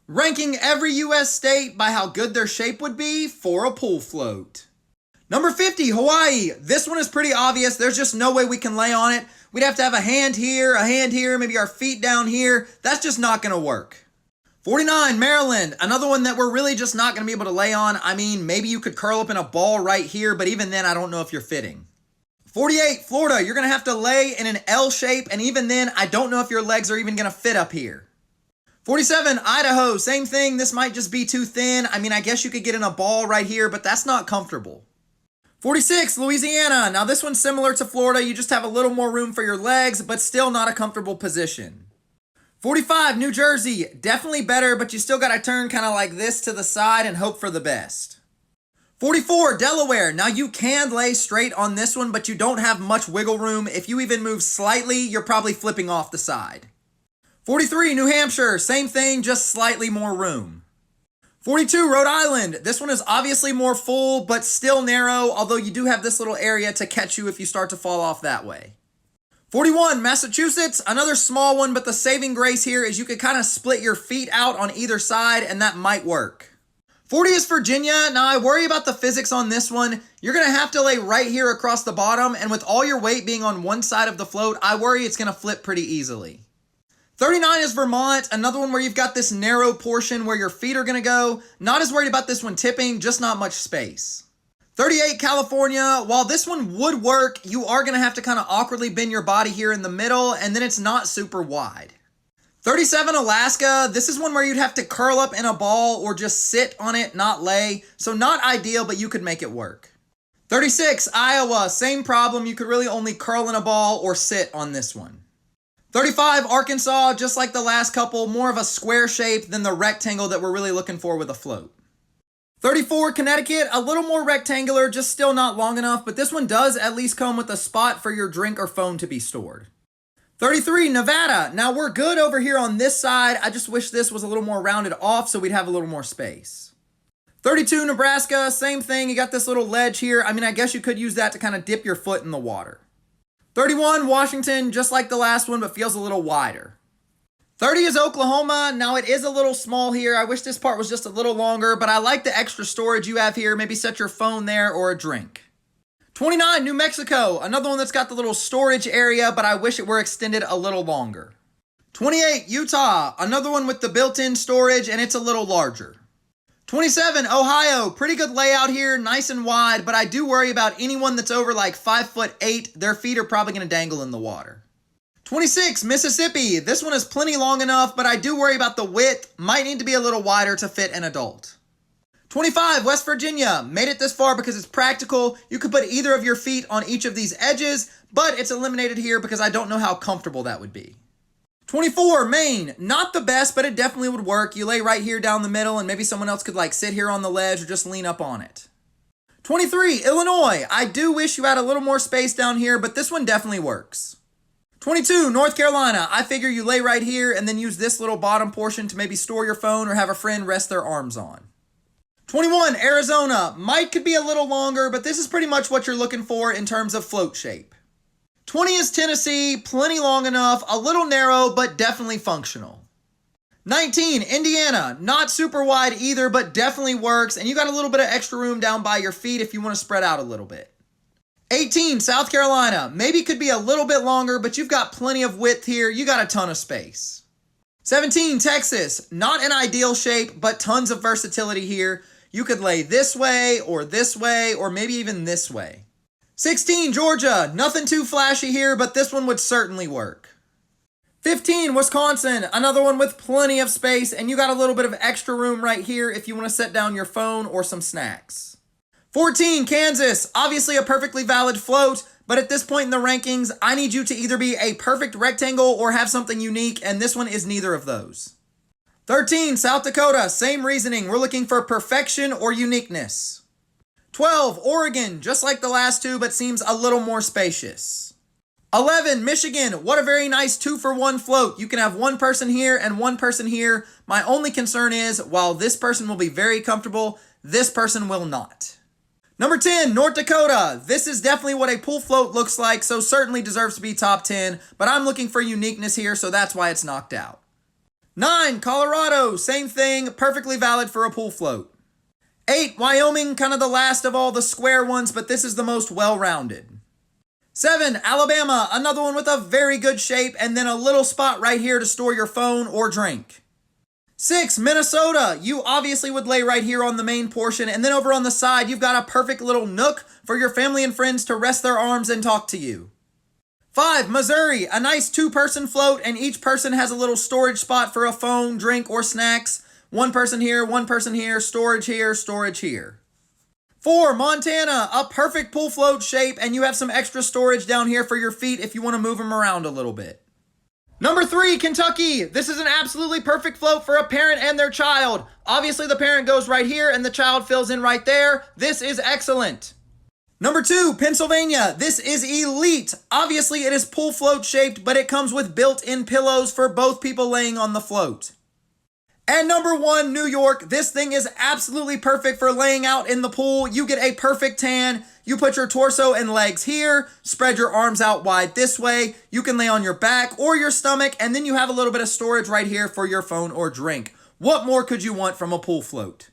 ranking every US state by how good their shape would be for a pool float. Number 50, Hawaii. This one is pretty obvious. There's just no way we can lay on it. We'd have to have a hand here, maybe our feet down here. That's just not going to work. 49, Maryland. Another one that we're really just not going to be able to lay on. I mean, maybe you could curl up in a ball right here, but even then, I don't know if you're fitting. 48, Florida. You're going to have to lay in an L shape, and even then, I don't know if your legs are even going to fit up here. 47, Idaho. Same thing. This might just be too thin. I mean, I guess you could get in a ball right here, but that's not comfortable. 46, Louisiana. Now this one's similar to Florida. You just have a little more room for your legs, but still not a comfortable position. 45, New Jersey. Definitely better, but you still got to turn kind of like this to the side and hope for the best. 44, Delaware. Now you can lay straight on this one, but you don't have much wiggle room. If you even move slightly, you're probably flipping off the side. 43, New Hampshire. Same thing, just slightly more room. 42, Rhode Island. This one is obviously more full, but still narrow, although you do have this little area to catch you if you start to fall off that way. 41, Massachusetts. Another small one, but the saving grace here is you could kind of split your feet out on either side, and that might work. 40 is Virginia. Now, I worry about the physics on this one. You're going to have to lay right here across the bottom, and with all your weight being on one side of the float, I worry it's going to flip pretty easily. 39 is Vermont, another one where you've got this narrow portion where your feet are going to go. Not as worried about this one tipping, just not much space. 38, California. While this one would work, you are going to have to kind of awkwardly bend your body here in the middle, and then it's not super wide. 37, Alaska. This is one where you'd have to curl up in a ball or just sit on it, not lay. So not ideal, but you could make it work. 36, Iowa. Same problem. You could really only curl in a ball or sit on this one. 35, Arkansas, just like the last couple, more of a square shape than the rectangle that we're really looking for with a float. 34, Connecticut, a little more rectangular, just still not long enough, but this one does at least come with a spot for your drink or phone to be stored. 33, Nevada. Now we're good over here on this side. I just wish this was a little more rounded off so we'd have a little more space. 32, Nebraska, same thing. You got this little ledge here. I mean, I guess you could use that to kind of dip your foot in the water. 31, Washington, just like the last one, but feels a little wider. 30 is Oklahoma. Now it is a little small here. I wish this part was just a little longer, but I like the extra storage you have here. Maybe set your phone there or a drink. 29, New Mexico. Another one that's got the little storage area, but I wish it were extended a little longer. 28, Utah. Another one with the built-in storage, and it's a little larger. 27, Ohio. Pretty good layout here, nice and wide, but I do worry about anyone that's over like 5'8". Their feet are probably going to dangle in the water. 26, Mississippi. This one is plenty long enough, but I do worry about the width. Might need to be a little wider to fit an adult. 25, West Virginia. Made it this far because it's practical. You could put either of your feet on each of these edges, but it's eliminated here because I don't know how comfortable that would be. 24, Maine. Not the best, but it definitely would work. You lay right here down the middle, and maybe someone else could like sit here on the ledge or just lean up on it. 23, Illinois. I do wish you had a little more space down here, but this one definitely works. 22, North Carolina. I figure you lay right here and then use this little bottom portion to maybe store your phone or have a friend rest their arms on. 21, Arizona. Could be a little longer, but this is pretty much what you're looking for in terms of float shape. 20 is Tennessee, plenty long enough, a little narrow, but definitely functional. 19, Indiana, not super wide either, but definitely works, and you got a little bit of extra room down by your feet if you want to spread out a little bit. 18, South Carolina, maybe could be a little bit longer, but you've got plenty of width here, you got a ton of space. 17, Texas, not an ideal shape, but tons of versatility here. You could lay this way, or maybe even this way. 16, Georgia. Nothing too flashy here, but this one would certainly work. 15, Wisconsin. Another one with plenty of space, and you got a little bit of extra room right here if you want to set down your phone or some snacks. 14, Kansas. Obviously a perfectly valid float, but at this point in the rankings, I need you to either be a perfect rectangle or have something unique, and this one is neither of those. 13, South Dakota. Same reasoning. We're looking for perfection or uniqueness. 12, Oregon, just like the last two, but seems a little more spacious. 11, Michigan, what a very nice 2-for-1 float. You can have one person here and one person here. My only concern is, while this person will be very comfortable, this person will not. Number 10, North Dakota. This is definitely what a pool float looks like, so certainly deserves to be top 10, but I'm looking for uniqueness here, so that's why it's knocked out. 9, Colorado, same thing, perfectly valid for a pool float. 8, Wyoming, kind of the last of all the square ones, but this is the most well-rounded. 7, Alabama, another one with a very good shape, and then a little spot right here to store your phone or drink. 6, Minnesota, you obviously would lay right here on the main portion, and then over on the side, you've got a perfect little nook for your family and friends to rest their arms and talk to you. 5, Missouri, a nice 2-person float, and each person has a little storage spot for a phone, drink, or snacks. One person here, storage here, storage here. 4, Montana, a perfect pool float shape, and you have some extra storage down here for your feet if you want to move them around a little bit. Number 3, Kentucky. This is an absolutely perfect float for a parent and their child. Obviously, the parent goes right here and the child fills in right there. This is excellent. Number 2, Pennsylvania. This is elite. Obviously, it is pool float shaped, but it comes with built-in pillows for both people laying on the float. And number 1, New York. This thing is absolutely perfect for laying out in the pool. You get a perfect tan. You put your torso and legs here, spread your arms out wide this way. You can lay on your back or your stomach, and then you have a little bit of storage right here for your phone or drink. What more could you want from a pool float?